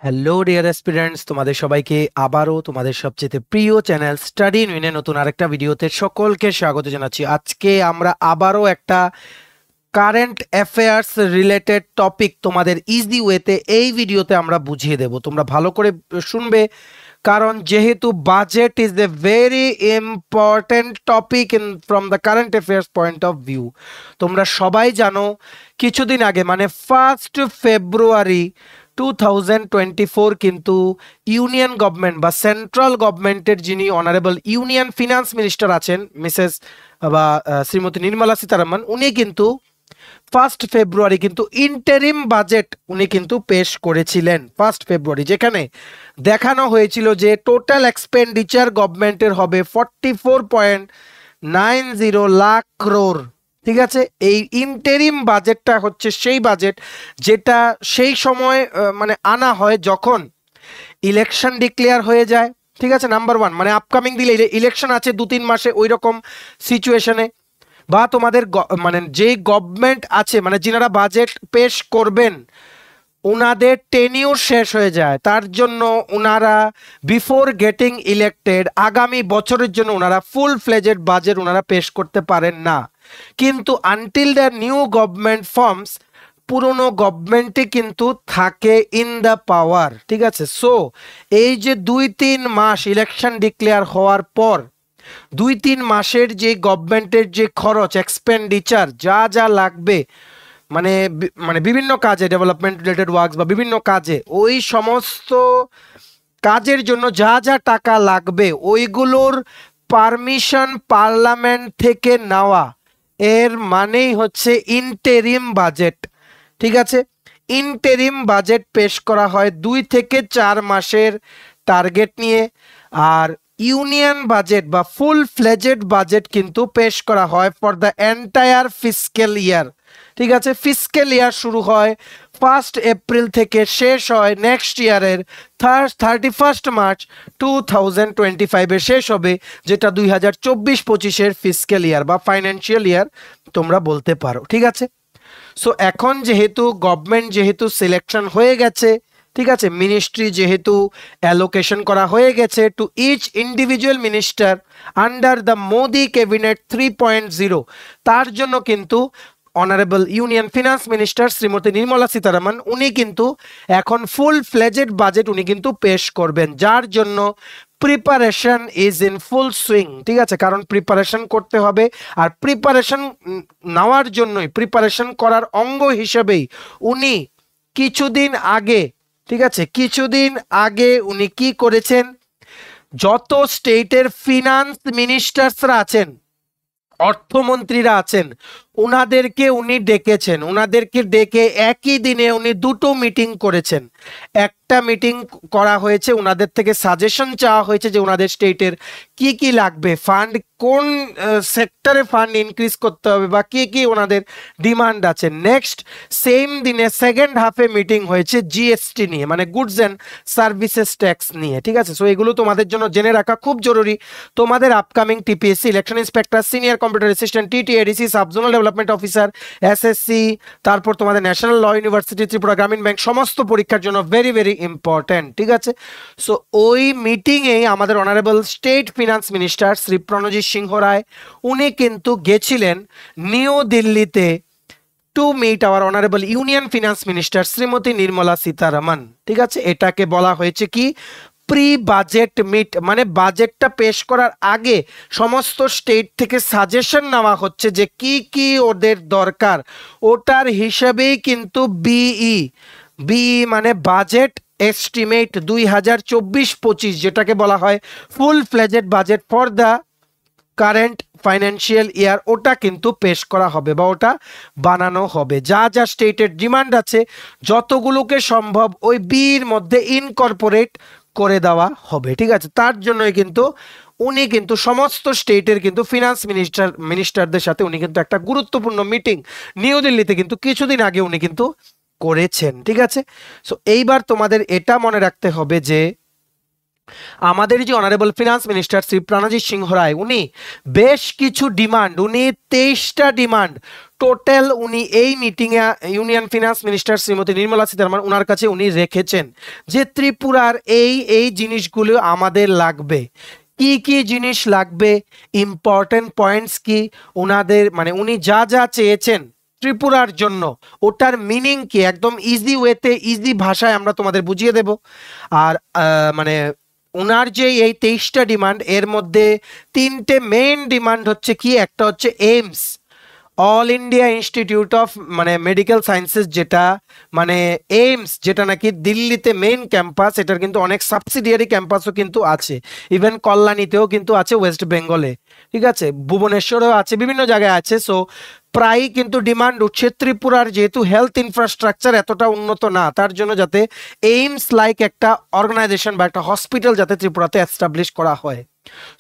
Hello dear aspirants, তোমাদের সবাইকে আবারও তোমাদের সবচেয়ে প্রিয় চ্যানেল স্টাডি ইন উইনে নতুন আরেকটা ভিডিওতে সকলকে স্বাগত জানাচ্ছি। আজকে আমরা আবারও একটা কারেন্ট অ্যাফেয়ার্স রিলেটেড টপিক তোমাদের ইজি ওয়েতে এই ভিডিওতে আমরা বুঝিয়ে দেব। তোমরা ভালো করে শুনবে, কারণ যেহেতু budget is a very important topic in from the current affairs point of view. তোমরা সবাই জানো কিছুদিন আগে মানে 1 ফেব্রুয়ারি 2024 কিন্তু ইউনিয়ন গভর্নমেন্ট বা সেন্ট্রাল গভর্নমেন্টের যিনি অনারেবল ইউনিয়ন ফিনান্স মিনিস্টার আছেন মিসেস বা শ্রীমতী নির্মলা সীতারামন, উনি কিন্তু 1 ফেব্রুয়ারি কিন্তু ইন্টারিম বাজেট উনি কিন্তু পেশ করেছিলেন 1 ফেব্রুয়ারি, যেখানে দেখানো হয়েছিল যে টোটাল এক্সপেন্ডিচার গভর্নমেন্টের হবে 44.90 লাখ ক্রোর। ঠিক আছে, এই ইন্টারিম বাজেটটা হচ্ছে সেই বাজেট যেটা সেই সময় মানে আনা হয় যখন ইলেকশন ডিক্লেয়ার হয়ে যায়। ঠিক আছে, নাম্বার ওয়ান, মানে আপকামিং দিলে ইলেকশন আছে 2-3 মাসে ওই রকম সিচুয়েশনে, বা তোমাদের মানে যেই গভর্নমেন্ট আছে মানে যিনারা বাজেট পেশ করবেন ওনাদের টেনিউর শেষ হয়ে যায়, তার জন্য ওনারা বিফোর গেটিং ইলেক্টেড আগামী বছরের জন্য ওনারা ফুল ফ্লেজেড বাজেট ওনারা পেশ করতে পারেন না। কিন্তু until the new government forms পুরনো গভর্নমেন্টে কিন্তু থাকে ইন দ্য পাওয়ার। ঠিক আছে, সো এই যে 2-3 মাস ইলেকশন ডিক্লেয়ার হওয়ার পর 2-3 মাসের যে গভর্নমেন্টের যে খরচ এক্সপেন্ডিচার যা যা লাগবে মানে মানে বিভিন্ন কাজে ডেভেলপমেন্ট রিলেটেড ওয়ার্কস বা বিভিন্ন কাজে ওই সমস্ত কাজের জন্য যা যা টাকা লাগবে ওইগুলোর পারমিশন পার্লামেন্ট থেকে নেওয়া, এর মানেই হচ্ছে ইন্টেরিম বাজেট। ঠিক আছে, ইন্টেরিম বাজেট পেশ করা হয় 2 থেকে 4 মাসের টার্গেট নিয়ে, আর ইউনিয়ন বাজেট বা ফুল ফ্লেজেড বাজেট কিন্তু পেশ করা হয় ফর দ্য এন্টায়ার ফিসক্যাল ইয়ার। ঠিক আছে, ফিসক্যাল ইয়ার শুরু হয় 1 এপ্রিল থেকে শেষ হয় নেক্সট ইয়ারের 31 মার্চ 2025 শেষ হবে, যেটা 2024-25 ফিসক্যাল ইয়ার বা ফাইন্যান্সিয়াল ইয়ার তোমরা বলতে পারো। ঠিক আছে, সো এখন যেহেতু গভর্নমেন্ট যেহেতু সিলেকশন হয়ে গেছে, ঠিক আছে, মিনিস্ট্রি যেহেতু অ্যালোকেশন করা হয়ে গেছে to each individual minister under the Modi cabinet 3.0, তার জন্য কিন্তু honourable union finance minister Shrimati Nirmala Sitharaman উনি কিন্তু এখন ফুল ফ্লেজেড বাজেট উনি কিন্তু পেশ করবেন, যার জন্য preparation is in full swing. ঠিক আছে, কারণ প্রিপারেশন করতে হবে, আর প্রিপারেশন নেওয়ার জন্যই প্রিপারেশন করার অঙ্গ হিসেবেই উনি কিছুদিন আগে, ঠিক আছে, কিছুদিন আগে উনি কি করেছেন, যত স্টেটের ফিনান্স মিনিস্টার্সরা আছেন অর্থমন্ত্রীরা আছেন ওনাদেরকে উনি ডেকেছেন, ওনাদেরকে ডেকে একই দিনে উনি 2টো মিটিং করেছেন। একটা মিটিং করা হয়েছে, ওনাদের থেকে সাজেশন চাওয়া হয়েছে যে ওনাদের স্টেটের কি কি লাগবে, ফান্ড কোন সেক্টরে ফান্ড ইনক্রিজ করতে হবে বা কি কি ওনাদের ডিমান্ড আছে। নেক্সট সেম দিনে সেকেন্ড হাফে মিটিং হয়েছে জিএসটি নিয়ে, মানে গুডস অ্যান্ড সার্ভিসেস ট্যাক্স নিয়ে। ঠিক আছে, সো এগুলো তোমাদের জন্য জেনে রাখা খুব জরুরি। তোমাদের upcoming TPSC election inspector, senior computer assistant, TTADC, subzonal development officer, SSC, তারপর তোমাদের national law university, Tripura Gramin bank, সমস্ত পরীক্ষার জন্য ভেরি ভেরি ইম্পর্টেন্ট। ঠিক আছে, সো ওই মিটিংয়ে আমাদের honourable state finance minister Shri Pranajit Singha Roy উনি কিন্তু গেছিলেন নিউ দিল্লিতে to meet our honourable union finance minister Shrimati Nirmala Sitharaman. ঠিক আছে, এটাকে বলা হয়েছে কি প্রি বাজেট মিট, মানে বাজেটটা পেশ করার আগে সমস্ত স্টেট থেকে সাজেশন নেওয়া হচ্ছে যে কি কি ওদের দরকার, ওটার হিসাবেই কিন্তু বিই মানে বাজেট এস্টিমেট 2024-25, যেটাকে বলা হয় ফুল fledged budget for the current financial year, ওটা কিন্তু পেশ করা হবে বা ওটা বানানো হবে। যা যা স্টেটের ডিমান্ড আছে যতগুলোকে সম্ভব ওই বির মধ্যে ইনকর্পোরেট করে দেওয়া হবে। ঠিক আছে, তার জন্যই কিন্তু উনি কিন্তু সমস্ত স্টেটের কিন্তু ফিনান্স মিনিস্টারদের সাথে উনি কিন্তু একটা গুরুত্বপূর্ণ মিটিং নিউ দিল্লিতে কিন্তু কিছুদিন আগে উনি কিন্তু করেছেন। ঠিক আছে, সো এইবার তোমাদের এটা মনে রাখতে হবে যে আমাদের যে honourable finance minister Shri Pranajit Singha Roy, উনি বেশ কিছু ডিমান্ড, উনি 23টা ডিমান্ড টোটাল উনি এই মিটিংয়ে union finance minister Shrimati Nirmala Sitharaman ওনার কাছে উনি রেখেছেন যে ত্রিপুরার এই জিনিসগুলো আমাদের লাগবে। কি কি জিনিস লাগবে, ইম্পর্টেন্ট পয়েন্টস কি, ওনাদের মানে উনি যা যা চেয়েছেন ত্রিপুরার জন্য ওটার মিনিং কি, একদম ইজি ওয়েতে ইজি ভাষায় আমরা তোমাদের বুঝিয়ে দেব। আর মানে ওনার যে এই 23টা ডিমান্ড, এর মধ্যে 3টে মেইন ডিমান্ড হচ্ছে কি, একটা হচ্ছে AIIMS all India institute of মানে মেডিকেল সায়েন্সেস, যেটা মানে এইমস, যেটা নাকি দিল্লিতে মেইন ক্যাম্পাস, এটার কিন্তু অনেক সাবসিডিয়ারি ক্যাম্পাসও কিন্তু আছে, ইভেন কল্যাণীতেও কিন্তু আছে, ওয়েস্ট বেঙ্গলে, ঠিক আছে, ভুবনেশ্বরেও আছে, বিভিন্ন জায়গায় আছে। সো প্রায়ই কিন্তু ডিমান্ড উঠছে ত্রিপুরার যেহেতু হেলথ ইনফ্রাস্ট্রাকচার এতটা উন্নত না, তার জন্য যাতে এইমস লাইক একটা অর্গানাইজেশন বা একটা হসপিটাল যাতে ত্রিপুরাতে এস্টাবলিশ করা হয়।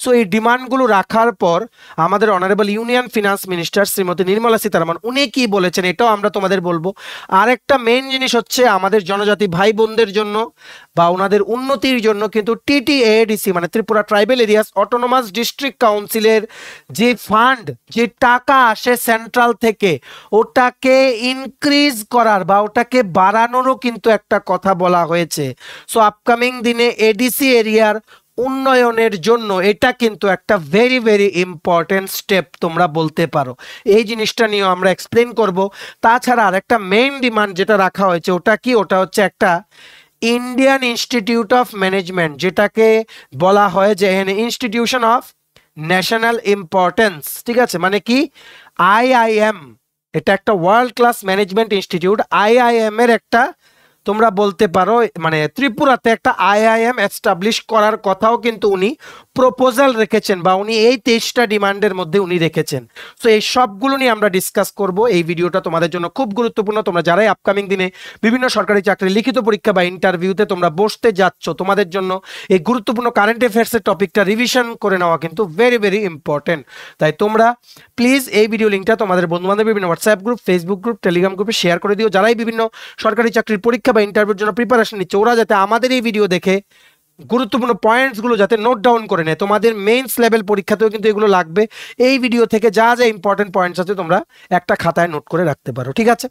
সো এই ডিমান্ডগুলো রাখার পর আমাদের honourable union finance minister Shrimati Nirmala Sitharaman উনি কি বলেছেন এটাও আমরা তোমাদের বলবো। আরেকটা মেইন জিনিস হচ্ছে আমাদের জনজাতি ভাই বোনদের জন্য বা ওনাদের উন্নতির জন্য কিন্তু TTADC মানে Tripura tribal areas autonomous district কাউন্সিলের যে ফান্ড, যে টাকা আসে সেন্ট্রাল থেকে, ওটাকে ইনক্রিজ করার বা ওটাকে বাড়ানোরও কিন্তু একটা কথা বলা হয়েছে। সো আপকামিং দিনে এডিসি এরিয়ার উন্নয়নের জন্য এটা কিন্তু একটা ভেরি ভেরি ইম্পর্টেন্ট স্টেপ তোমরা বলতে পারো। এই জিনিসটা নিয়েও আমরা এক্সপ্লেন করব। তাছাড়া আর একটা মেইন ডিমান্ড যেটা রাখা হয়েছে ওটা কি, ওটা হচ্ছে একটা ইন্ডিয়ান ইনস্টিটিউট অফ ম্যানেজমেন্ট, যেটাকে বলা হয় যে ইনস্টিটিউশন অফ ন্যাশনাল ইম্পর্টেন্স, ঠিক আছে, মানে কি IIM, এটা একটা world class management institute. IIM এর একটা তোমরা বলতে পারো মানে ত্রিপুরাতে একটা IIM এস্টাবলিশ করার কথাও কিন্তু উনি প্রপোজাল রেখেছেন বা উনি এই 23টা ডিমান্ডের মধ্যে উনি রেখেছেন। সো এই সবগুলো নিয়ে আমরা ডিসকাস করব। এই ভিডিওটা তোমাদের জন্য খুব গুরুত্বপূর্ণ। তোমরা যারাই আপকামিং দিনে বিভিন্ন সরকারি চাকরির লিখিত পরীক্ষা বা ইন্টারভিউতে তোমরা বসতে যাচ্ছ, তোমাদের জন্য এই গুরুত্বপূর্ণ কারেন্ট অ্যাফেয়ার্সের টপিকটা রিভিশন করে নেওয়া কিন্তু ভেরি ভেরি ইম্পর্টেন্ট। তাই তোমরা প্লিজ এই ভিডিও লিঙ্কটা তোমাদের বন্ধুবান্ধব বিভিন্ন WhatsApp group, Facebook group, Telegram গ্রুপে শেয়ার করে দিও। যারাই বিভিন্ন সরকারি চাকরির পরীক্ষা বা ইন্টারভিউর জন্য প্রিপারেশন নিচ্ছে, ওরা যাতে আমাদের এই ভিডিও দেখে গুরুত্বপূর্ণ পয়েন্টসগুলো যাতে নোট ডাউন করে নেয়। তোমাদের মেইনস লেভেল পরীক্ষাতেও কিন্তু এগুলো লাগবে। এই ভিডিও থেকে যা যা ইম্পর্টেন্ট পয়েন্টস আছে তোমরা একটা খাতায় নোট করে রাখতে পারো, ঠিক আছে।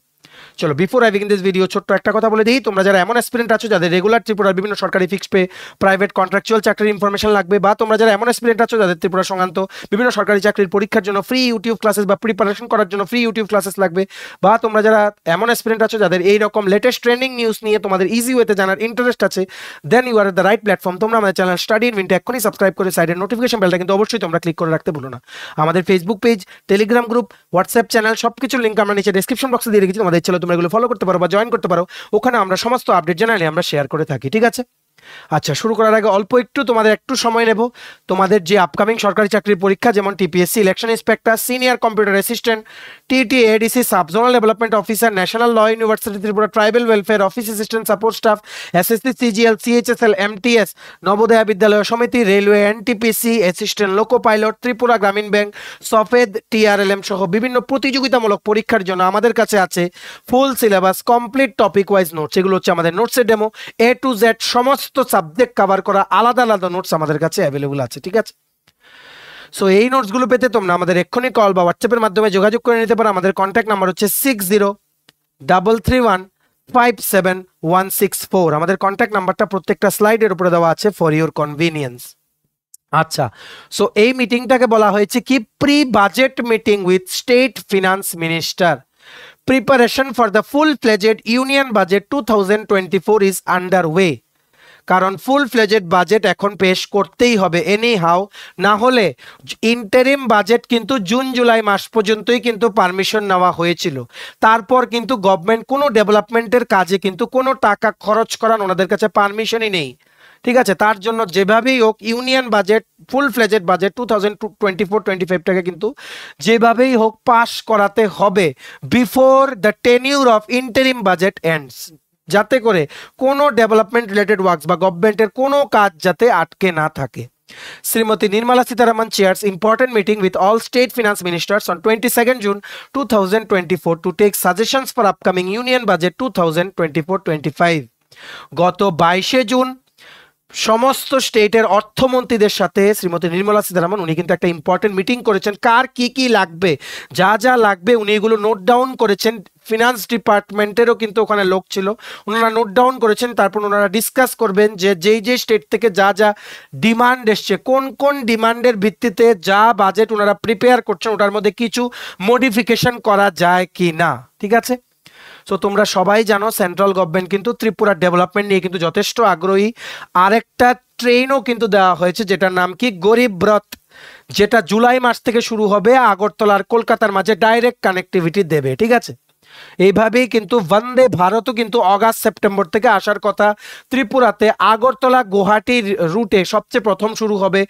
চলো before I begin this video ছোট্ট একটা কথা বলে দিই, তোমরা যারা এমন অ্যাসপিরেন্ট আছো যাদের রেগুলার ত্রিপুরার বিভিন্ন সরকারি ফিক্সড পে, প্রাইভেট কন্ট্রাকচুয়াল চাকরির ইনফরমেশন লাগবে, বা তোমরা যারা এমন অ্যাসপিরেন্ট আছো যাদের ত্রিপুরা সংক্রান্ত বিভিন্ন সরকারি চাকরির পরীক্ষার জন্য ফ্রি ইউটিউব ক্লাসেস বা প্রিপারেশন করার জন্য ফ্রি ইউটিউব ক্লাসেস লাগবে, বা তোমরা যারা এমন অ্যাসপিরেন্ট আছো যাদের এই রকম লেটেস্ট ট্রেন্ডিং নিউজ নিয়ে তোমাদের ইজি ওয়েতে জানার ইন্টারেস্ট আছে, then you are the right platform. তোমরা আমাদের চ্যানেল স্টাডি ইন উইন্টার এক্ষুনি সাবস্ক্রাইব করে সাইডের নোটিফিকেশন বেলটা কিন্তু অবশ্যই তোমরা ক্লিক করে রাখতে ভুলো না। আমাদের Facebook page, Telegram group, WhatsApp channel সবকিছুর লিঙ্ক আমরা নিচে ডেসক্রিপশন বক্সে দিয়ে রেখেছি। তোমাদের ইচ্ছে হলে তোমরা এগুলো ফলো করতে পারো বা জয়েন করতে পারো, ওখানে আমরা সমস্ত আপডেট জানালে আমরা শেয়ার করে থাকি, ঠিক আছে। আচ্ছা, শুরু করার আগে অল্প একটু তোমাদের একটু সময় নেব। তোমাদের যে আপকামিং সরকারি চাকরির পরীক্ষা যেমন TPSC election inspector, senior computer assistant, TTADC sub zonal development officer, national law university Tripura tribal welfare office assistant support staff, SSC CGL CHSL MTS, Navodaya Vidyalaya Samiti, railway NTPC assistant loco pilot, Tripura Gramin bank, সফেদ TRLM সহ বিভিন্ন প্রতিযোগিতামূলক পরীক্ষার জন্য আমাদের কাছে আছে full syllabus complete topic wise notes. এগুলো হচ্ছে আমাদের নোটসের ডেমো, A to Z সমস্ত সাবজেক্ট কভার করা আলাদা আলাদা নোটস আমাদের কাছে অ্যাভেলেবল আছে, ঠিক আছে। সো এই নোটসগুলো পেতে তোমরা আমাদের এক্ষুনি কল বা হোয়াটসঅ্যাপের মাধ্যমে যোগাযোগ করে নিতে পারো। আমাদের কন্ট্যাক্ট নাম্বার হচ্ছে 6033157164। আমাদের কন্ট্যাক্ট নাম্বারটা প্রত্যেকটা স্লাইডের উপরে দেওয়া আছে ফর ইউর কনভিনিয়েন্স। আচ্ছা, সো এই মিটিংটাকে বলা হয়েছে কি pre budget meeting with state finance minister. Preparation for the full fledged union budget 2024 is under way. কারণ ফুল ফ্লেজেড বাজেট এখন পেশ করতেই হবে এনি হাউ, না হলে ইন্টারিম বাজেট কিন্তু জুন জুলাই মাস পর্যন্তই কিন্তু পারমিশন নেওয়া হয়েছিল। তারপর কিন্তু গভর্নমেন্ট কোনো ডেভেলপমেন্টের কাজে কিন্তু কোনো টাকা খরচ করার ওনাদের কাছে পারমিশনই নেই, ঠিক আছে। তার জন্য যেভাবেই হোক union budget full fledged budget 2024-25টাকে কিন্তু যেভাবেই হোক পাস করাতে হবে before the tenure of interim budget ends, যাতে করে কোনো ডেভেলপমেন্ট রিলেটেড ওয়ার্কস বা গভর্নমেন্টের কোনো কাজ যাতে আটকে না থাকে। Shrimati Nirmala Sitharaman chairs important meeting with all state finance ministers on 22nd June 2024 to take suggestions for upcoming union budget 2024-25। গত 22শে জুন সমস্ত স্টেটের অর্থমন্ত্রীদের সাথে শ্রীমতী নির্মলা সীতারামন উনি কিন্তু একটা ইম্পর্টেন্ট মিটিং করেছেন। কার কি কি লাগবে, যা যা লাগবে উনি এগুলো নোট ডাউন করেছেন। ফিনান্স ডিপার্টমেন্টেরও কিন্তু ওখানে লোক ছিল, ওনারা নোট ডাউন করেছেন। তারপর ওনারা ডিসকাস করবেন যে যেই যে স্টেট থেকে যা যা ডিমান্ড এসছে, কোন কোন ডিমান্ডের ভিত্তিতে যা বাজেট ওনারা প্রিপেয়ার করছেন ওটার মধ্যে কিছু মডিফিকেশন করা যায় কি না। ঠিক আছে, তো তোমরা সবাই জানো সেন্ট্রাল গভর্নমেন্ট কিন্তু ত্রিপুরার ডেভেলপমেন্ট নিয়ে কিন্তু যথেষ্ট আগ্রহী। আরেকটা ট্রেনও কিন্তু দেওয়া হয়েছে যেটার নাম কি গরিব রথ, যেটা জুলাই মাস থেকে শুরু হবে, আগরতলা আর কলকাতার মাঝে ডাইরেক্ট কানেক্টিভিটি দেবে। ঠিক আছে, এইভাবেই কিন্তু বন্দে ভারতও কিন্তু অগাস্ট সেপ্টেম্বর থেকে আসার কথা ত্রিপুরাতে। আগরতলা গুয়াহাটির রুটে সবচেয়ে প্রথম শুরু হবে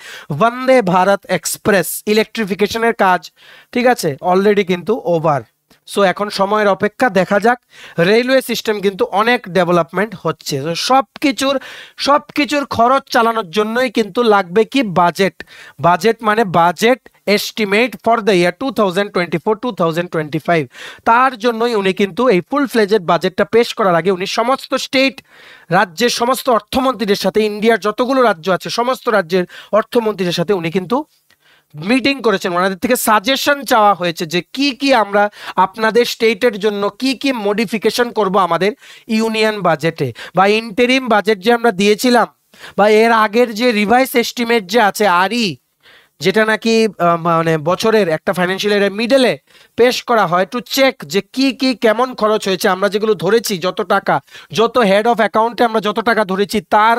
বন্দে ভারত এক্সপ্রেস। ইলেকট্রিফিকেশনের কাজ ঠিক আছে অলরেডি কিন্তু ওভার। সো এখন সময়ের অপেক্ষা, দেখা যাক। রেলওয়ে সিস্টেম কিন্তু অনেক ডেভেলপমেন্ট হচ্ছে। সবকিছুর খরচ চালানোর জন্যই কিন্তু লাগবে কি বাজেট। বাজেট মানে budget estimate for the year 2024-2025। তার জন্যই উনি কিন্তু এই ফুল ফ্লেজেড বাজেটটা পেশ করার আগে উনি সমস্ত স্টেট রাজ্যের সমস্ত অর্থমন্ত্রীদের সাথে, ইন্ডিয়ার যতগুলো রাজ্য আছে সমস্ত রাজ্যের অর্থমন্ত্রীদের সাথে উনি কিন্তু মিটিং করেছেন। ওনাদের থেকে সাজেশন চাওয়া হয়েছে যে কি কি আমরা আপনাদের স্টেটের জন্য কি কি মডিফিকেশন করব আমাদের ইউনিয়ন বাজেটে, বা ইন্টারিম বাজেট যে আমরা দিয়েছিলাম, বা এর আগের যে রিভাইস এস্টিমেট যে আছে আরই, যেটা নাকি মানে বছরের একটা ফাইন্যান্সিয়াল ইয়ারের মিডলে পেশ করা হয় টু চেক যে কি কি কেমন খরচ হয়েছে। আমরা যেগুলো ধরেছি যত টাকা, যত হেড অফ অ্যাকাউন্টে আমরা যত টাকা ধরেছি তার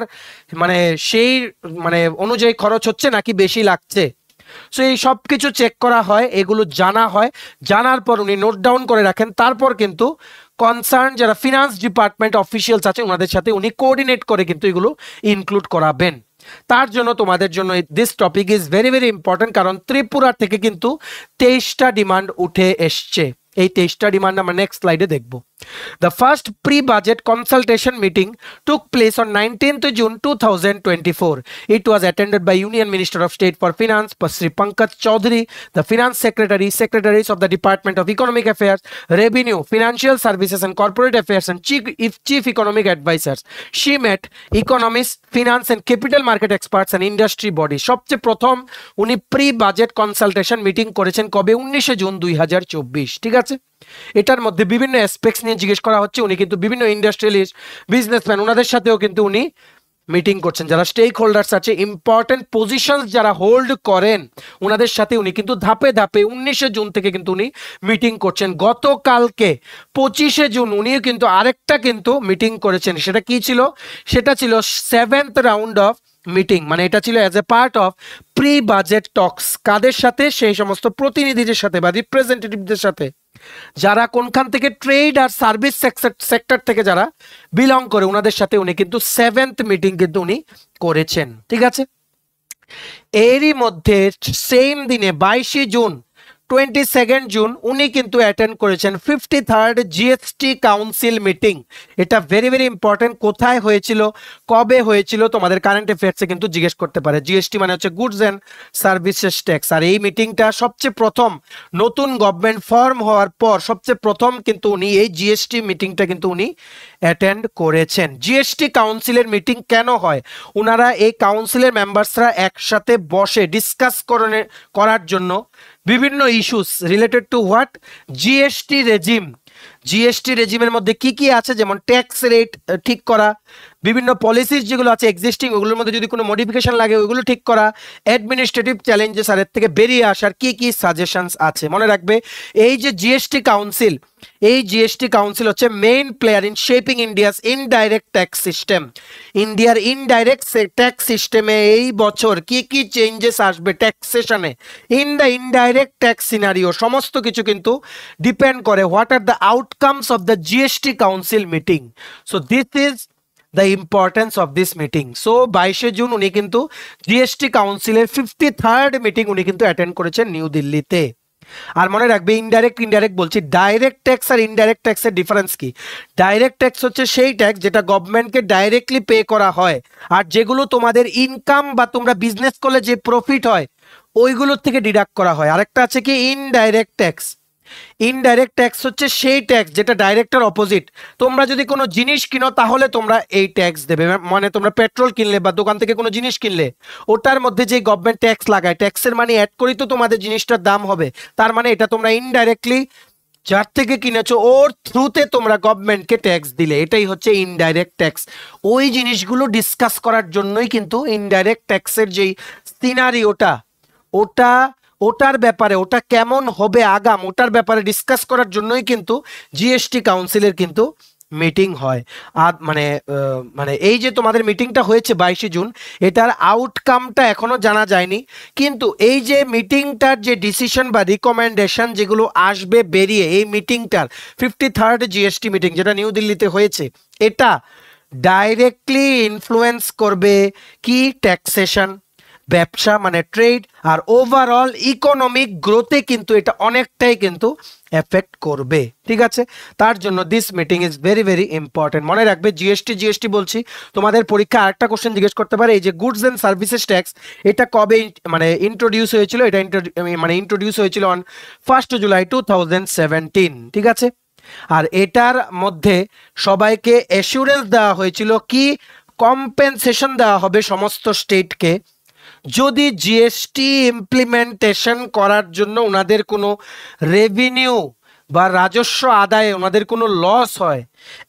মানে সেই মানে অনুযায়ী খরচ হচ্ছে নাকি বেশি লাগছে। সো এই সব কিছু চেক করা হয়, এগুলো জানা হয়, জানার পর উনি নোট ডাউন করে রাখেন। তারপর কিন্তু কনসার্ন যারা ফিনান্স ডিপার্টমেন্ট অফিসিয়ালস আছে ওনাদের সাথে উনি কোঅর্ডিনেট করে কিন্তু এগুলো ইনক্লুড করাবেন। তার জন্য তোমাদের জন্য this topic is very very important, কারণ ত্রিপুরা থেকে কিন্তু 23টা ডিমান্ড উঠে এসছে। এই 23টা ডিমান্ড আমরা নেক্সট স্লাইডে দেখব। The first pre-budget consultation meeting took place on 19th June 2024. It was attended by Union Minister of State for Finance, Sri Pankaj Chaudhary, the Finance Secretary, Secretaries of the Department of Economic Affairs, Revenue, Financial Services and Corporate Affairs, and Chief Economic Advisors. She met economists, finance and capital market experts and industry bodies. সবচেয়ে প্রথম উনি pre-budget consultation meeting করেছেন কবে? 19 June 2024। ঠিক আছে, এটার মধ্যে বিভিন্ন অ্যাসপেক্টস নিয়ে জিজ্ঞেস করা হচ্ছে। উনি কিন্তু বিভিন্ন ইন্ডাস্ট্রিয়ালিস্ট, বিজনেসম্যান ওনাদের সাথেও কিন্তু উনি মিটিং করছেন। যারা স্টেক হোল্ডার্স আছে, ইম্পর্টেন্ট পজিশনস যারা হোল্ড করেন ওনাদের সাথে উনি কিন্তু ধাপে ধাপে 19 জুন থেকে কিন্তু উনি মিটিং করছেন। গতকালকে 25 জুন উনিও কিন্তু আরেকটা কিন্তু মিটিং করেছেন। সেটা কি ছিল? সেটা ছিল 7th রাউন্ড অফ মিটিং, মানে এটা ছিল as a part of pre budget talks. কাদের সাথে? সেই সমস্ত প্রতিনিধিদের সাথে বা রিপ্রেজেন্টেটিভদের সাথে যারা কোনখান থেকে ট্রেড আর সার্ভিস সেক্টর থেকে যারা বিলং করে ওনাদের সাথে উনি কিন্তু 7th মিটিং কিন্তু উনি করেছেন। ঠিক আছে, এরই মধ্যে সেম দিনে 22 জুন 22nd জুন উনি কিন্তু অ্যাটেন্ড করেছেন 53rd জিএসটি কাউন্সিল মিটিং। এটা ভেরি ভেরি ইম্পর্টেন্ট। কোথায় হয়েছিল, কবে হয়েছিল, তোমাদের কারেন্ট অ্যাফেয়ার্সে কিন্তু জিজ্ঞেস করতে পারে। জিএসটি মানে হচ্ছে গুডস অ্যান্ড সার্ভিসেস ট্যাক্স। আর এই মিটিংটা সবচেয়ে প্রথম নতুন গভর্নমেন্ট ফর্ম হওয়ার পর সবচেয়ে প্রথম কিন্তু উনি এই জিএসটি মিটিংটা কিন্তু উনি অ্যাটেন্ড করেছেন। জিএসটি কাউন্সিলের মিটিং কেন হয়? ওনারা এই কাউন্সিলের মেম্বার্সরা একসাথে বসে ডিসকাস করার জন্য বিভিন্ন issues related to what GST regime. GST রেজিমের মধ্যে কি কি আছে, যেমন ট্যাক্স রেট ঠিক করা, বিভিন্ন পলিসিস যেগুলো আছে এক্সিস্টিং ওগুলোর মধ্যে যদি কোনো মডিফিকেশন লাগে ওইগুলো ঠিক করা, অ্যাডমিনিস্ট্রেটিভ চ্যালেঞ্জেস আর এর থেকে বেরিয়ে আসার কি কি সাজেশনস আছে। মনে রাখবে এই যে জিএসটি কাউন্সিল, এই জিএসটি কাউন্সিল হচ্ছে main player in shaping India's indirect tax system. ইন্ডিয়ার ইনডাইরেক্ট ট্যাক্স সিস্টেমে এই বছর কি কি চেঞ্জেস আসবে ট্যাক্সেশনে, in the indirect tax scenario, সমস্ত কিছু কিন্তু ডিপেন্ড করে what are the outcomes of the GST council meeting. So this is the importance of this meeting. So 22 June উনি কিন্তু জিএসটি কাউন্সিলের 53rd মিটিং উনি কিন্তু অ্যাটেন্ড করেছেন নিউ দিল্লিতে। আর মনে রাখবে ইনডাইরেক্ট বলছি, ডাইরেক্ট ট্যাক্স আর ইনডাইরেক্ট ট্যাক্সের ডিফারেন্স কি? ডাইরেক্ট ট্যাক্স হচ্ছে সেই ট্যাক্স যেটা গভর্নমেন্টকে ডাইরেক্টলি পে করা হয়, আর যেগুলো তোমাদের ইনকাম বা তোমরা বিজনেস করলে যে প্রফিট হয় ওইগুলোর থেকে ডিডাক্ট করা হয়। আরেকটা আছে কি ইনডাইরেক্ট ট্যাক্স। ইনডাইরেক্ট ট্যাক্স হচ্ছে সেই ট্যাক্স যেটা ডাইরেক্টের অপোজিট। তোমরা যদি কোনো জিনিস কিনো তাহলে তোমরা এই ট্যাক্স দেবে, মানে তোমরা পেট্রোল কিনলে বা দোকান থেকে কোনো জিনিস কিনলে ওটার মধ্যে যে গভর্নমেন্ট ট্যাক্স লাগায়, ট্যাক্সের মানি অ্যাড করি তো তোমাদের জিনিসটার দাম হবে। তার মানে এটা তোমরা ইনডাইরেক্টলি যার থেকে কিনেছো ওর থ্রুতে তোমরা গভর্নমেন্টকে ট্যাক্স দিলে, এটাই হচ্ছে ইনডাইরেক্ট ট্যাক্স। ওই জিনিসগুলো ডিসকাস করার জন্যই কিন্তু ইনডাইরেক্ট ট্যাক্সের যেই সিনারিওটা ওটার ব্যাপারে, ওটা কেমন হবে আগাম, ওটার ব্যাপারে ডিসকাস করার জন্যই কিন্তু জিএসটি কাউন্সিলের কিন্তু মিটিং হয়। আর মানে এই যে তোমাদের মিটিংটা হয়েছে 22শে জুন, এটার আউটকামটা এখনো জানা যায়নি, কিন্তু এই যে মিটিংটার যে ডিসিশন বা রিকমেন্ডেশন যেগুলো আসবে বেরিয়ে, এই মিটিংটার 53rd জিএসটি মিটিং যেটা নিউ দিল্লিতে হয়েছে, এটা ডাইরেক্টলি ইনফ্লুয়েন্স করবে কি ট্যাক্সেশন, ব্যবসা মানে ট্রেড, আর ওভারঅল ইকোনমিক গ্রোথে কিন্তু এটা অনেকটাই কিন্তু এফেক্ট করবে। ঠিক আছে, তার জন্য this meeting is very very important. মনে রাখবে জিএসটি বলছি, তোমাদের পরীক্ষা আরেকটা কোশ্চেন জিজ্ঞেস করতে পারে, এই যে গুডস এন্ড সার্ভিসেস ট্যাক্স এটা কবে মানে ইন্ট্রোডিউস হয়েছিল? এটা ইন্ট্রোডিউস হয়েছিল অন 1 জুলাই 2017। ঠিক আছে, আর এটার মধ্যে সবাইকে অ্যাসুরেন্স দেওয়া হয়েছিল কি কম্পেনসেশন দেওয়া হবে সমস্ত স্টেটকে যদি জিএসটি ইমপ্লিমেন্টেশন করার জন্য ওনাদের কোনো রেভিনিউ বা রাজস্ব আদায়ে ওনাদের কোনো লস হয়।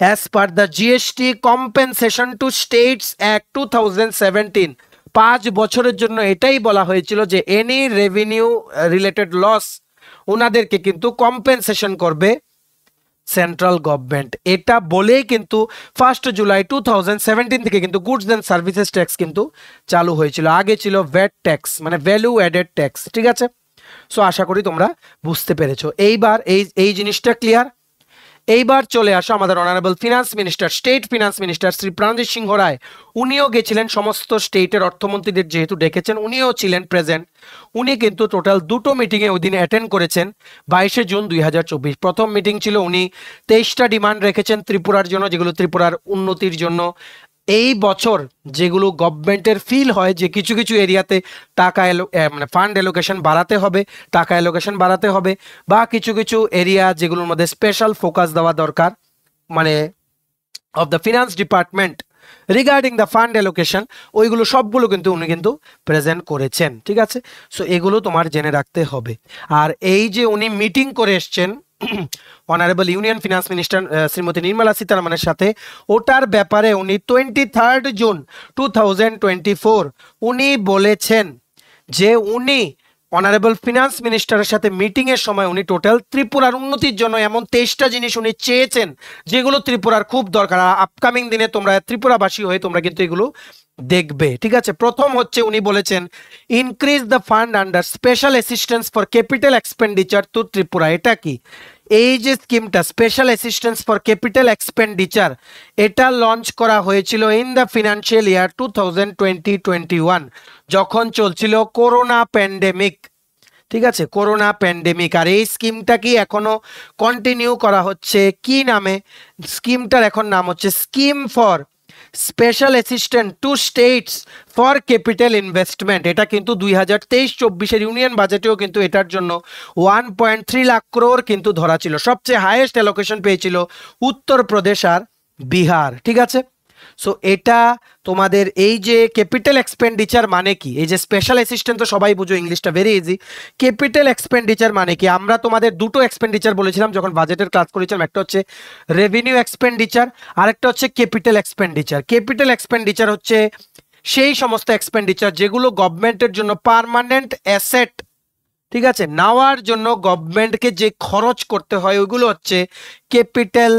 As per the GST compensation two states act 2017, 5 বছরের জন্য এটাই বলা হয়েছিল যে এনি রেভিনিউ রিলেটেড লস ওনাদেরকে কিন্তু কম্পেনসেশন করবে সেন্ট্রাল গভর্নমেন্ট। এটা বলেই কিন্তু 1 জুলাই 2017 থেকে কিন্তু গুডস এন্ড সার্ভিসেস ট্যাক্স কিন্তু চালু হয়েছিল। আগে ছিল ভ্যাট ট্যাক্স মানে ভ্যালু অ্যাডেড ট্যাক্স। ঠিক আছে, সো আশা করি তোমরা বুঝতে পেরেছো। এইবার এই জিনিসটা ক্লিয়ার। এইবার চলে আসো আমাদের honourable finance minister, state finance minister Shri Pranajit Singha Roy, উনিও গেছিলেন, সমস্ত স্টেটের অর্থমন্ত্রীদের যেহেতু ডেকেছেন উনিও ছিলেন প্রেজেন্ট। উনি কিন্তু টোটাল 2টো মিটিংয়ে ওই দিনে অ্যাটেন্ড করেছেন 22শে জুন 2024। প্রথম মিটিং ছিল উনি 23টা ডিমান্ড রেখেছেন ত্রিপুরার জন্য, যেগুলো ত্রিপুরার উন্নতির জন্য এই বছর যেগুলো গভর্নমেন্টের ফিল হয় যে কিছু কিছু এরিয়াতে টাকা মানে ফান্ড অ্যালোকেশন বাড়াতে হবে, টাকা অ্যালোকেশন বাড়াতে হবে, বা কিছু কিছু এরিয়া যেগুলোর মধ্যে স্পেশাল ফোকাস দেওয়া দরকার মানে of the finance department regarding the fund allocation, ওইগুলো সবগুলো কিন্তু উনি কিন্তু প্রেজেন্ট করেছেন। ঠিক আছে, সো এগুলো তোমার জেনে রাখতে হবে। আর এই যে উনি মিটিং করে এসছেন honourable union finance minister Shrimati Nirmala সীতারামনের সাথে, ওটার ব্যাপারে উনি 23rd জুন 2024 উনি বলেছেন যে উনি অনারেবল ফিনান্স মিনিস্টারের সাথে মিটিং এর সময় উনি টোটাল ত্রিপুরার উন্নতির জন্য এমন 23টা জিনিস উনি চেয়েছেন যেগুলো ত্রিপুরার খুব দরকার। আপকামিং দিনে তোমরা ত্রিপুরাবাসী হয়ে তোমরা কিন্তু এগুলো দেখবে। ঠিক আছে, প্রথম হচ্ছে উনি বলেছেন increase the fund under special assistance for capital expenditure to Tripura. এটা কি? এই যে স্কিমটা special assistance for capital expenditure, এটা লঞ্চ করা হয়েছিল ইন দ্য ফিনান্সিয়াল ইয়ার 2020-21 যখন চলছিল করোনা প্যান্ডেমিক। ঠিক আছে, করোনা প্যান্ডেমিক। আর এই স্কিমটা কি এখনো কন্টিনিউ করা হচ্ছে কি নামে? স্কিমটার এখন নাম হচ্ছে scheme for special assistant two states for capital investment. এটা কিন্তু 2023-24 ইউনিয়ন বাজেটেও কিন্তু এটার জন্য 1.3 লাখ ক্রোর কিন্তু ধরা ছিল। সবচেয়ে হাইয়েস্ট অ্যালোকেশন পেয়েছিল উত্তরপ্রদেশ আর বিহার। ঠিক আছে, সো এটা তোমাদের এই যে ক্যাপিটাল এক্সপেন্ডিচার মানে কি, এই যে স্পেশাল অ্যাসিস্ট্যান্ট তো সবাই বুঝো, ইংলিশটা ভেরি ইজি। ক্যাপিটাল এক্সপেন্ডিচার মানে কি? আমরা তোমাদের দুটো এক্সপেন্ডিচার বলেছিলাম যখন বাজেটের ক্লাস করেছিলাম, একটা হচ্ছে রেভিনিউ এক্সপেন্ডিচার, আরেকটা হচ্ছে ক্যাপিটাল এক্সপেন্ডিচার। ক্যাপিটাল এক্সপেন্ডিচার হচ্ছে সেই সমস্ত এক্সপেন্ডিচার যেগুলো গভর্নমেন্টের জন্য পার্মানেন্ট অ্যাসেট, ঠিক আছে, নেওয়ার জন্য গভর্নমেন্টকে যে খরচ করতে হয় ওইগুলো হচ্ছে ক্যাপিটাল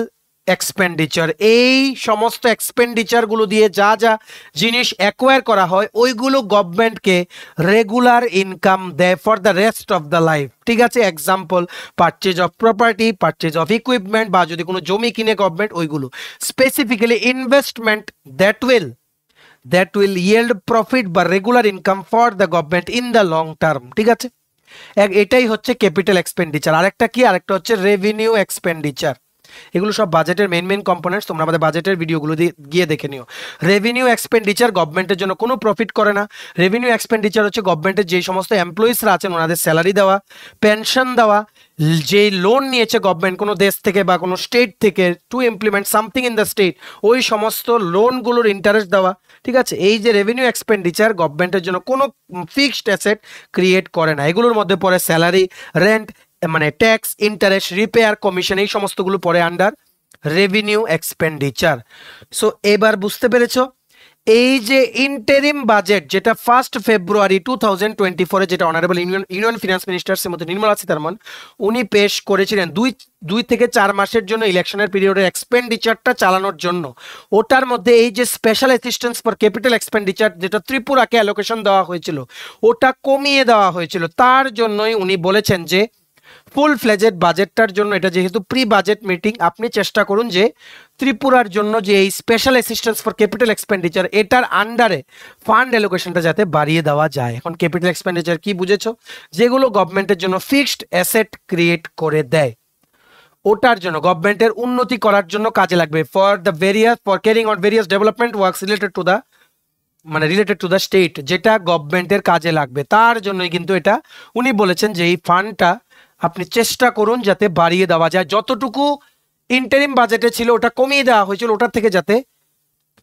এক্সপেন্ডিচার। এই সমস্ত এক্সপেন্ডিচারগুলো দিয়ে যা যা জিনিস অ্যাকোয়ার করা হয় ওইগুলো গভর্নমেন্টকে রেগুলার ইনকাম দেয় for the rest of the life. ঠিক আছে, example purchase of property, purchase of equipment, বা যদি কোনো জমি কিনে গভর্নমেন্ট ওইগুলো। Specifically investment that will yield profit বা regular income for the government in the long term. ঠিক আছে, এটাই হচ্ছে ক্যাপিটাল এক্সপেন্ডিচার। আরেকটা কি? আরেকটা হচ্ছে রেভিনিউ এক্সপেন্ডিচার। এগুলো সব বাজেটের মেইন কম্পোনেন্টস, তোমরা আমাদের বাজেটের ভিডিওগুলো গিয়ে দেখে নিও। রেভিনিউ এক্সপেন্ডিচার গভর্নমেন্টের জন্য কোনো প্রফিট করে না। রেভিনিউ এক্সপেন্ডিচার হচ্ছে গভর্নমেন্টের যে সমস্ত এমপ্লয়িজরা আছেন ওনাদের স্যালারি দেওয়া, পেনশন দেওয়া, যে লোন নিয়েছে গভর্নমেন্ট কোনো দেশ থেকে বা কোনো স্টেট থেকে to implement something in the state, ওই সমস্ত লোনগুলোর ইন্টারেস্ট দেওয়া। ঠিক আছে, এই যে রেভিনিউ এক্সপেন্ডিচার গভর্নমেন্টের জন্য কোনো ফিক্সড অ্যাসেট ক্রিয়েট করে না, এগুলোর মধ্যে পড়ে স্যালারি, রেন্ট, মানে ট্যাক্স, ইন্টারেস্ট, রিপেয়ার, কমিশন, এই সমস্তগুলো পড়ে আন্ডার রেভিনিউ এক্সপেন্ডিচার। সো এবার বুঝতে পেরেছো এই যে ইন্টারিম বাজেট যেটা 1 ফেব্রুয়ারি 2024 যেটা honourable union finance minister Shrimati Nirmala Sitharaman উনি পেশ করেছিলেন 2 থেকে 4 মাসের জন্য ইলেকশনের পিরিয়ডের এক্সপেন্ডিচারটা চালানোর জন্য, ওটার মধ্যে এই যে special assistance for capital expenditure যেটা ত্রিপুরাকে অ্যালোকেশন দেওয়া হয়েছিল ওটা কমিয়ে দেওয়া হয়েছিল। তার জন্যই উনি বলেছেন যে ফুল ফ্লেজেড বাজেটটার জন্য, এটা যেহেতু প্রি বাজেট মিটিং, আপনি চেষ্টা করুন যে ত্রিপুরার জন্য যে এই special assistance for capital expenditure এটার আন্ডারে ফান্ড অ্যালোকেশনটা যাতে বাড়িয়ে দেওয়া যায়। এখন ক্যাপিটাল এক্সপেন্ডিচার কি বুঝেছো? যেগুলো গভর্নমেন্টের জন্য ফিক্সড অ্যাসেট ক্রিয়েট করে দেয়, ওটার জন্য গভর্নমেন্টের উন্নতি করার জন্য কাজে লাগবে, for carrying out various development works related to the state, যেটা গভর্নমেন্টের কাজে লাগবে। তার জন্যই কিন্তু এটা উনি বলেছেন যে এই ফান্ডটা আপনি চেষ্টা করুন যাতে বাড়িয়ে দেওয়া যায়, যতটুকু ইন্টারিম বাজেটে ছিল ওটা কমিয়ে দেওয়া হয়েছিল ওটার থেকে যাতে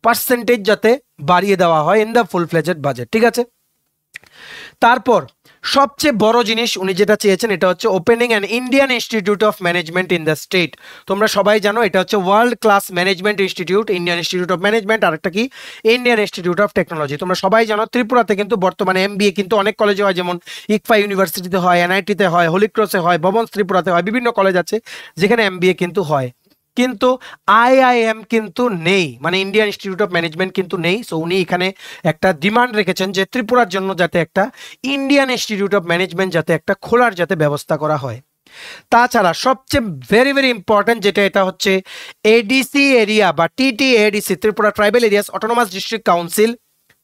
পার্সেন্টেজ যাতে বাড়িয়ে দেওয়া হয় in the full fledged budget. ঠিক আছে, তারপর সবচেয়ে বড় জিনিস উনি যেটা চেয়েছেন এটা হচ্ছে opening an Indian institute of management in the state. তোমরা সবাই জানো এটা হচ্ছে world class management institute, Indian institute of management, আর একটা কি ইন্ডিয়ান ইনস্টিটিউট অফ টেকনোলজি। তোমরা সবাই জানো ত্রিপুরাতে কিন্তু বর্তমানে MBA কিন্তু অনেক কলেজে হয়, যেমন ইকফা ইউনিভার্সিটিতে হয়, NIT-তে হয়, হলিক্রসে হয়, ভবন ত্রিপুরাতে হয়, বিভিন্ন কলেজ আছে যেখানে MBA কিন্তু হয়, কিন্তু IIM কিন্তু নেই, মানে ইন্ডিয়ান ইনস্টিটিউট অফ ম্যানেজমেন্ট কিন্তু নেই। সো উনি এখানে একটা ডিমান্ড রেখেছেন যে ত্রিপুরার জন্য যাতে একটা ইন্ডিয়ান ইনস্টিটিউট অফ ম্যানেজমেন্ট যাতে একটা খোলার যাতে ব্যবস্থা করা হয়। তাছাড়া সবচেয়ে ভেরি ভেরি ইম্পর্টেন্ট যেটা এটা হচ্ছে ADC এরিয়া বা TTADC, Tripura tribal areas autonomous district council.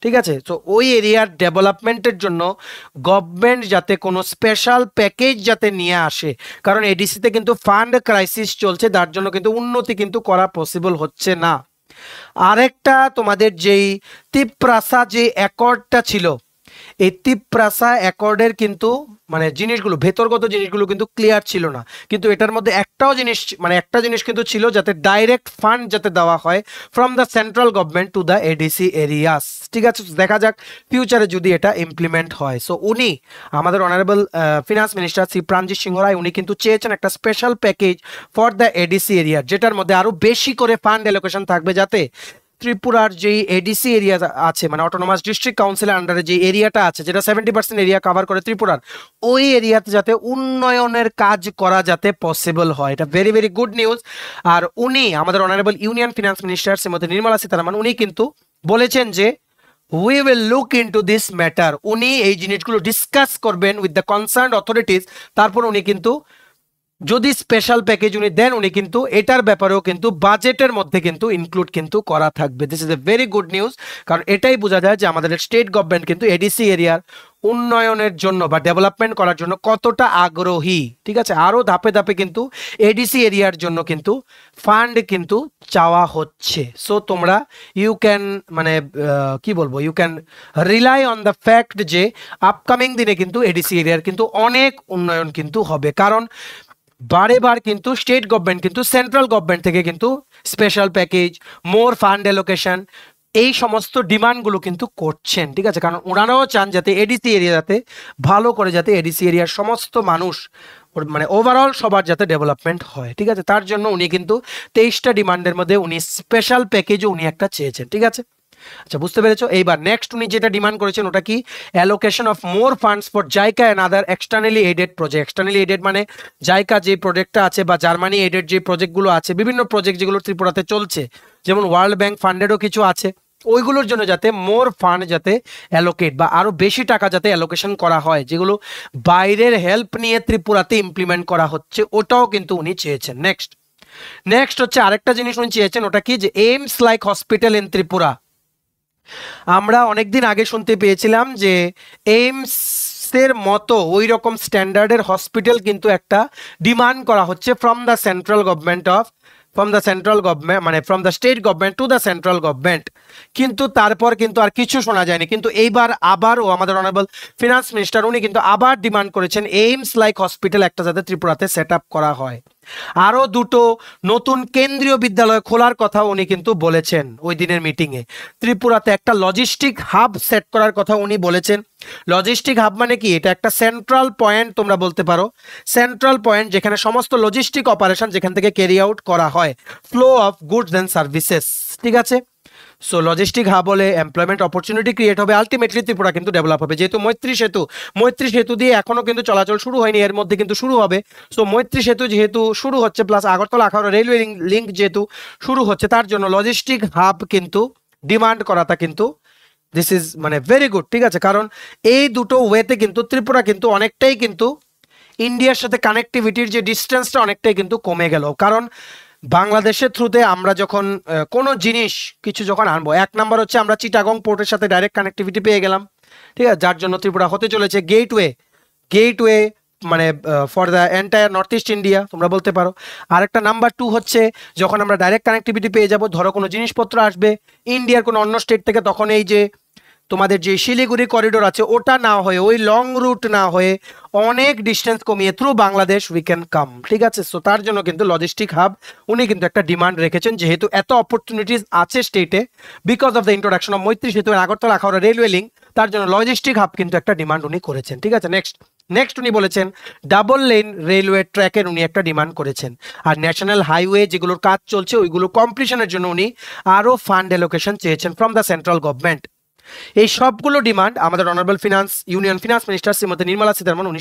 ঠিক আছে, তো ওই এরিয়ার ডেভেলপমেন্টের জন্য গভর্নমেন্ট যাতে কোনো স্পেশাল প্যাকেজ যাতে নিয়ে আসে, কারণ ADC-তে কিন্তু ফান্ড ক্রাইসিস চলছে, তার জন্য কিন্তু উন্নতি কিন্তু করা পসিবল হচ্ছে না। আরেকটা তোমাদের যেই তিপ্রাসা যে অ্যাকর্ডটা ছিল, এই তিপ্রাসা অ্যাকর্ডের কিন্তু মানে জিনিসগুলো, ভেতরগত জিনিসগুলো কিন্তু ক্লিয়ার ছিল না, কিন্তু এটার মধ্যে একটা জিনিস কিন্তু ছিল যাতে ডাইরেক্ট ফান্ড যাতে দেওয়া হয় from the central government to the ADC areas. ঠিক আছে, দেখা যাক ফিউচারে যদি এটা ইমপ্লিমেন্ট হয়। সো উনি আমাদের honourable finance minister Shri Pranajit Singha Roy উনি কিন্তু চেয়েছেন একটা special package for the ADC area, যেটার মধ্যে আরো বেশি করে ফান্ড অ্যালোকেশন থাকবে, যাতে ত্রিপুরার যেই ADC এরিয়া আছে মানে অটোনমাস ডিস্ট্রিক্ট কাউন্সিলের আন্ডারে যে এরিয়াটা আছে যেটা 70% এরিয়া কভার করে ত্রিপুরার, ওই এরিয়াতে যাতে উন্নয়নের কাজ করা যাতে পসিবল হয়। এটা ভেরি ভেরি গুড নিউজ। আর উনি আমাদের honourable union finance minister Shrimati Nirmala Sitharaman উনি কিন্তু বলেছেন যে we will look into this matter, উনি এই জিনিসগুলো ডিসকাস করবেন উইথ দ্য কনসার্নড অথরিটিস, তারপর উনি কিন্তু যদি স্পেশাল প্যাকেজ উনি দেন উনি কিন্তু এটার ব্যাপারেও কিন্তু বাজেটের মধ্যে কিন্তু ইনক্লুড কিন্তু করা থাকবে। This is a very good news, কারণ এটাই বোঝা যায় যে আমাদের স্টেট গভর্নমেন্ট কিন্তু ADC এরিয়ার উন্নয়নের জন্য বা ডেভেলপমেন্ট করার জন্য কতটা আগ্রহী। ঠিক আছে, আরো ধাপে ধাপে কিন্তু ADC এরিয়ার জন্য কিন্তু ফান্ড কিন্তু চাওয়া হচ্ছে। সো তোমরা ইউ ক্যান কি বলবো, you can rely on the fact যে আপকামিং দিনে কিন্তু ADC এরিয়ার কিন্তু অনেক উন্নয়ন কিন্তু হবে, কারণ বারেবার কিন্তু স্টেট গভর্নমেন্ট কিন্তু সেন্ট্রাল গভর্নমেন্ট থেকে কিন্তু স্পেশাল প্যাকেজ, মোর ফান্ড অ্যালোকেশন, এই সমস্ত ডিমান্ডগুলো কিন্তু করছেন। ঠিক আছে, কারণ ওনারাও চান যাতে ADC এরিয়াতে ভালো করে যাতে ADC এরিয়ার সমস্ত মানুষ মানে ওভারঅল সবার যাতে ডেভেলপমেন্ট হয়। ঠিক আছে, তার জন্য উনি কিন্তু 23টা ডিমান্ডের মধ্যে উনি স্পেশাল প্যাকেজও উনি একটা চেয়েছেন। ঠিক আছে, আচ্ছা বুঝতে পেরেছো। এইবার নেক্সট উনি যেটা ডিমান্ড করেছেন ওটা কি, allocation of more funds for JICA and other externally aided project. Externally aided মানে জাইকা যে প্রজেক্টটা আছে বা জার্মানি এডেড যে প্রজেক্টগুলো আছে, বিভিন্ন প্রজেক্ট যেগুলো ত্রিপুরাতে চলছে, যেমন ওয়ার্ল্ড ব্যাংক ফান্ডেরও কিছু আছে, ওইগুলোর জন্য যাতে মোর ফান্ড যাতে অ্যালোকেট বা আরো বেশি টাকা যাতে অ্যালোকেশন করা হয়, যেগুলো বাইরের হেল্প নিয়ে ত্রিপুরাতে ইমপ্লিমেন্ট করা হচ্ছে, ওটাও কিন্তু উনি চেয়েছেন। নেক্সট হচ্ছে আরেকটা জিনিস উনি চেয়েছেন, ওটা কি, যে AIIMS like hospital in Tripura. আমরা অনেকদিন আগে শুনতে পেয়েছিলাম যে এইমসের মতো ওই রকম স্ট্যান্ডার্ডের হসপিটাল কিন্তু একটা ডিমান্ড করা হচ্ছে from the central government of from the central government, মানে from the state government to the central government. কিন্তু তারপর কিন্তু আর কিছু শোনা যায়নি। কিন্তু এইবার আবারও আমাদের অনারেবল ফিনান্স মিনিস্টার উনি কিন্তু আবার ডিমান্ড করেছেন এইমস লাইক হসপিটাল একটা যাতে ত্রিপুরাতে সেট আপ করা হয়। আরও দুটো নতুন কেন্দ্রীয় বিদ্যালয় খোলার কথা উনি কিন্তু বলেছেন ওই দিনের মিটিংয়ে। ত্রিপুরাতে একটা লজিস্টিক হাব সেট করার কথা উনি বলেছেন। লজিস্টিক হাব মানে কি? এটা একটা সেন্ট্রাল পয়েন্ট তোমরা বলতে পারো, সেন্ট্রাল পয়েন্ট যেখানে সমস্ত লজিস্টিক অপারেশন যেখান থেকে ক্যারি আউট করা হয়, flow of goods and services. ঠিক আছে, সো লজিস্টিক হাব হলে এমপ্লয়মেন্ট অপরচুনিটি ক্রিয়েট হবে, আলটিমেটলি ত্রিপুরা কিন্তু ডেভেলপ হবে। যেহেতু মৈত্রী সেতু দিয়ে এখনো কিন্তু চলাচল শুরু হয়নি, এর মধ্যে কিন্তু শুরু হবে। সো মৈত্রী সেতু যেহেতু শুরু হচ্ছে, plus Agartala Akhaura railway link যেহেতু শুরু হচ্ছে, তার জন্য লজিস্টিক হাব কিন্তু ডিমান্ড করাটা কিন্তু দিস ইজ মানে ভেরি গুড। ঠিক আছে, কারণ এই দুটো ওয়েতে কিন্তু ত্রিপুরা কিন্তু অনেকটাই কিন্তু ইন্ডিয়ার সাথে কানেক্টিভিটির যে ডিস্টেন্সটা অনেকটাই কিন্তু কমে গেল। কারণ বাংলাদেশের থ্রুতে আমরা যখন কোনো জিনিস কিছু যখন আনবো, এক নাম্বার হচ্ছে আমরা চিটাগং পোর্টের সাথে ডাইরেক্ট কানেক্টিভিটি পেয়ে গেলাম। ঠিক আছে, যার জন্য ত্রিপুরা হতে চলেছে গেটওয়ে মানে for the entire north east India তোমরা বলতে পারো। আরেকটা নাম্বার 2 হচ্ছে যখন আমরা ডাইরেক্ট কানেক্টিভিটি পেয়ে যাব, ধরো কোনো জিনিসপত্র আসবে ইন্ডিয়ার কোনো অন্য স্টেট থেকে, তখন এই যে তোমাদের যে শিলিগুড়ি করিডোর আছে ওটা না হয়ে, ওই লং রুট না হয়ে অনেক ডিস্টেন্স কমিয়ে through Bangladesh we can come. ঠিক আছে, সো তার জন্য কিন্তু লজিস্টিক হাব উনি কিন্তু একটা ডিমান্ড রেখেছেন, যেহেতু এত অপরচুনিটিস আছে স্টেটে because of the introduction of মৈত্রী সেতু আগরতলা আখাউড়া রেলওয়ে লিঙ্ক, তার জন্য লজিস্টিক হাব কিন্তু একটা ডিমান্ড উনি করেছেন। ঠিক আছে, নেক্সট উনি বলেছেন ডাবল লেন রেলওয়ে ট্র্যাকের উনি একটা ডিমান্ড করেছেন। আর ন্যাশনাল হাইওয়ে যেগুলোর কাজ চলছে ওইগুলো কমপ্লিশনের জন্য উনি আরও ফান্ড অ্যালোকেশন চেয়েছেন ফ্রম দ্য সেন্ট্রাল গভর্নমেন্ট। এই সবগুলো ডিমান্ড আমাদের honourable union finance minister Shrimati Nirmala Sitharaman উনি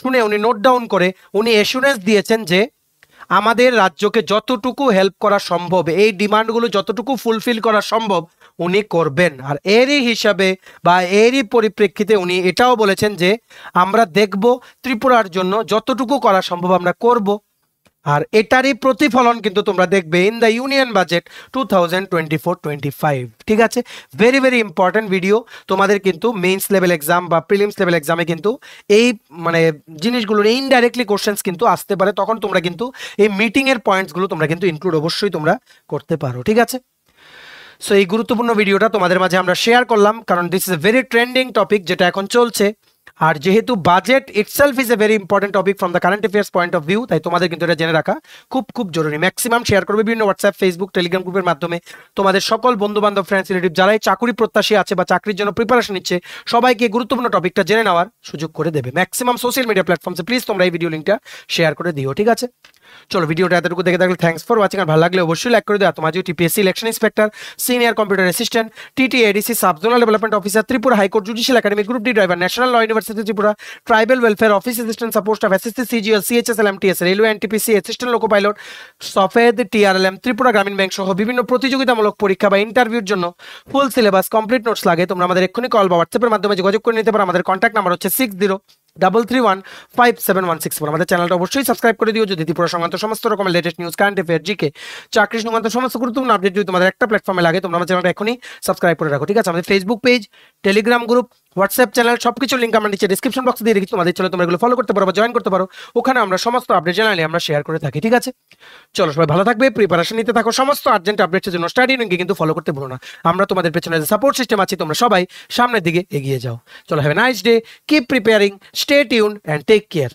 শুনে উনি নোট ডাউন করে উনি অ্যাসুরেন্স দিয়েছেন যে আমাদের রাজ্যকে যতটুকু হেল্প করা সম্ভব, এই ডিমান্ডগুলো যতটুকু ফুলফিল করা সম্ভব উনি করবেন। আর এরই হিসাবে বা এরই পরিপ্রেক্ষিতে উনি এটাও বলেছেন যে আমরা দেখব ত্রিপুরার জন্য যতটুকু করা সম্ভব আমরা করব। আর এটারই প্রতিফলন কিন্তু তোমরা দেখবে ইন দ্য ইউনিয়ন বাজেট 2024-25। ঠিক আছে, ভেরি ভেরি ইম্পর্টেন্ট ভিডিও। তোমাদের কিন্তু মেইনস লেভেল এক্সাম বা প্রিলিমস লেভেল এক্সামে কিন্তু এই মানে জিনিসগুলোর ইনডাইরেক্টলি কোশ্চেন্স কিন্তু আসতে পারে, তখন তোমরা কিন্তু এই মিটিংয়ের পয়েন্টসগুলো তোমরা কিন্তু ইনক্লুড অবশ্যই তোমরা করতে পারো। ঠিক আছে, সো এই গুরুত্বপূর্ণ ভিডিওটা তোমাদের মাঝে আমরা শেয়ার করলাম, কারণ this is a very trending topic যেটা এখন চলছে। আর যেহেতু budget itself is a very important topic from the current affairs point of view, তাই তোমাদের কিন্তু এটা জেনে রাখা খুব জরুরি। ম্যাক্সিমাম শেয়ার করবে বিভিন্ন হোয়াটসঅ্যাপ, ফেসবুক, টেলিগ্রাম গ্রুপের মাধ্যমে। তোমাদের সকল বন্ধু বান্ধব, ফ্রেন্ডস, রিলেটিভ যারাই চাকরি প্রত্যাশী আছে বা চাকরির জন্য প্রিপারেশন নিচ্ছে সবাইকে গুরুত্বপূর্ণ টপিকটা জেনে নেওয়ার সুযোগ করে দেবে। ম্যাক্সিমাম সোশ্যাল মিডিয়া প্ল্যাটফর্মসে প্লিজ তোমরা এই ভিডিও লিঙ্কটা শেয়ার করে দিও। ঠিক আছে, চলো ভিডিওটা এতটুকু দেখে থাকলে থ্যাঙ্কস ফর ওয়াচিং। আর ভালো লাগলে অবশ্যই লাইক করে দেওয়া। তোমার যে TPSC election inspector, senior computer assistant, TTADC subzonal development officer, Tripura high court judicial academy, group D driver, national law university Tripura, tribal welfare office assistant, support staff, SSC, CGL, CHSL, MTS, railway, NTPC, assistant loco pilot, সফেদ, TRLM, Tripura Gramin bank সহ বিভিন্ন প্রতিযোগিতামূলক পরীক্ষা বা ইন্টারভিউর জন্য full syllabus complete notes লাগে, তোমরা আমাদের এক্ষুনি কল বা হোয়াটসঅ্যাপের মাধ্যমে যোগাযোগ করে নিতে পারো। আমাদের কন্ট্যাক্ট নাম্বার হচ্ছে 6033157164। আমাদের চ্যানেলটা অবশ্যই সাবস্ক্রাইব করে দিও যদি ত্রিপুরা সংক্রান্ত সমস্ত রকমের latest news, current affair, GK, চাকরি সংক্রান্ত সমস্ত গুরুত্বপূর্ণ আপডেট যদি তোমাদের একটা প্ল্যাটফর্মে লাগে, তোমরা আমার চ্যানেলটা এখনই সাবস্ক্রাইব করে রাখো। ঠিক আছে, আমাদের Facebook page, Telegram group, WhatsApp channel সবকিছু লিঙ্ক আমরা নিচে ডিসক্রিপশন বক্সে দিয়ে রেখেছি, তোমাদের চলে তোমরা এগুলো ফলো করতে পারো বা জয়েন করতে পারো। ওখানে আমরা সমস্ত আপডেট জানালে আমরা শেয়ার করে থাকি। ঠিক আছে, চলো সবাই ভালো থাকবে, প্রিপারেশন নিতে থাকো, সমস্ত আর্জেন্ট আপডেটের জন্য স্টাডি লিঙ্কে কিন্তু ফলো করতে ভুলো না। আমরা তোমাদের পেছনে যে সাপোর্ট সিস্টেম আছি, তোমরা সবাই সামনের দিকে এগিয়ে যাও। চলো, have a nice day, keep preparing, stay tune and take care.